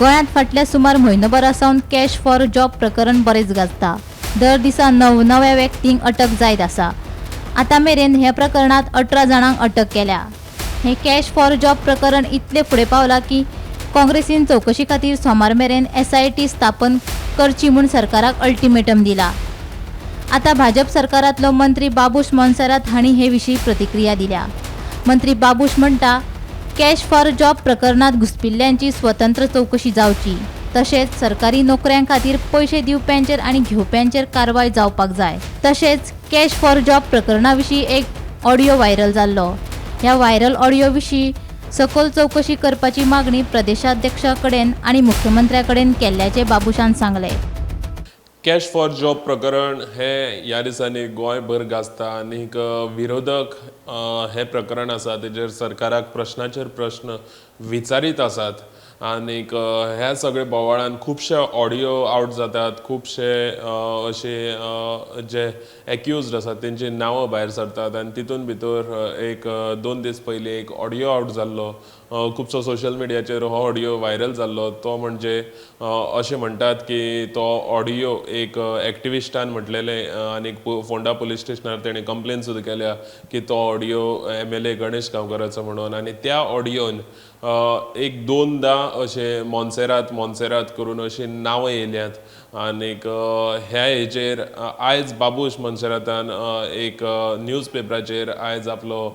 गोंयांत फाटल्या सुमार म्हयनोभरा सावन कॅश फॉर जॉब प्रकरण बरेच गाजता। दर दिसा नव्या व्यक्तींक अटक जायत आसा। आतां मेरेन ह्या प्रकरणात 18 जाणांक अटक केल्या। हे कॅश फॉर जॉब प्रकरण इतले फुडें पावला की काँग्रेसीन चवकशी खातीर सोमार मेरेन SIT स्थापन करची म्हूण सरकाराक अल्टिमेटम दिला। आतां भाजप सरकारांतलो मंत्री बाबूश मोन्सेरात हांणी हे विशीं प्रतिक्रिया दिल्या। मंत्री बाबूश म्हणटा, कॅश फॉर जॉब प्रकरणात घुसपिल्ल्यांची स्वतंत्र चवकशी जावची, तशेंच सरकारी नोकऱ्यां खातीर पयशे दिवप्यांचेर आनी घेवप्यांचेर कारवाय जावपाक जाय। तशेंच कॅश फॉर जॉब प्रकरणा विशीं एक ऑडियो व्हायरल जाल्लो। ह्या व्हायरल ऑडियो विशीं सखोल चवकशी करपाची मागणी प्रदेशाध्यक्षा कडेन आनी मुख्यमंत्र्या कडेन केल्ल्याचे बाबूशान सांगले। कॅश फॉर जॉब प्रकरण हे ह्या दिसांनी गोंयभर गाजता आनीक विरोधक हे प्रकरण आसा तेजेर सरकाराक प्रश्नाचेर प्रश्न विचारीत आसात। आनीक ह्या सगळे बोवाळान खुबशे ऑडियो आवट जातात, खुबशे अशे जे एक्युज्ड आसात तेंची नांवां भायर सरतात आनी तितून भितर एक 2 दीस पयलीं एक ऑडियो आवट जाल्लो। खुबसो सोशल मिडियाचेर हो ऑडियो व्हायरल जाल्लो। तो म्हणजे अशें म्हणटात की तो ऑडियो एक एक्टिविस्टान म्हटलेले आनी फोंडा पुलीस स्टेशनार तेणें कंप्लेन सुद्दां केल्या की तो ऑडियो MLA गणेश गांवकाराचो म्हणून। आनी त्या ऑडियोन एक 2दा अशें मोन्सेरात करून अशीं नांवां येयल्यात। आनीक ह्या हेचेर आयज बाबूश मोन्सेरातान एक न्यूज पेपराचेर आयज आपलो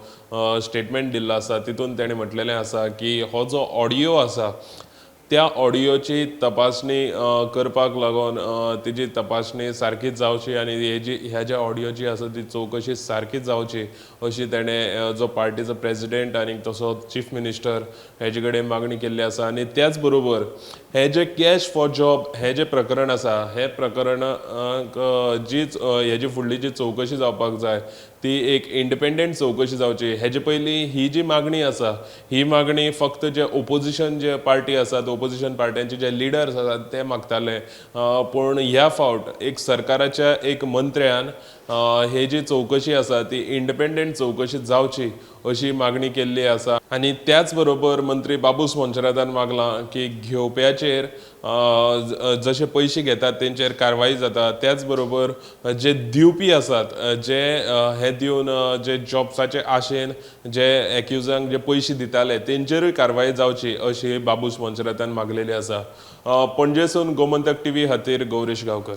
स्टेटमेंट दिल्लो आसा। तितून तेणें म्हटलेलें आसा की हो जो ऑडियो आसा त्या ऑडियोची तपासणी करपाक लागून तेजी तपासणी सारकीच जावची आनी ह्या ज्या ऑडियोची आसा ती चवकशी सारकीच जावची अशी तेणें जो पार्टीचो प्रेसिडेंट आनी तसो चीफ मिनिस्टर हेजे कडेन मागणी केल्ली आसा। आनी त्याच बरोबर हे जे कॅश फॉर जॉब हे जे प्रकरण आसा हे प्रकरणाक हेजी फुडली जी चवकशी जावपाक जाय ती एक इंडिपेंडंट चवकशी जावची। हेजे पयलीं ही जी मागणी आसा ही मागणी फक्त जे ओपोजिशन जे पार्टी आसात, ओपोजिशन पार्ट्यांचे जे लिडर्स आसात ते मागताले, पूण ह्या फावट एक सरकाराच्या एक मंत्र्यान हे जी चवकशी आसा ती इंडिपेंडंट चवकशी जावची अशी मागणी केल्ली आसा। आनी त्याच बरोबर मंत्री बाबूश मोन्सेरातान मागलां की घेवप्याचेर जशे पयशे घेतात तेंचेर कारवाई जाता, त्याच बरोबर जे दिवपी आसात जे हे दिवन जे जॉब्साचे आशेन जे एक्युजांक जे पयशे दिताले तेंचेरूय कारवाई जावची अशी बाबूश मोन्सेरातान मागलेली आसा। पणजेसून गोमंतक TV खातीर गौरीश गांवकर।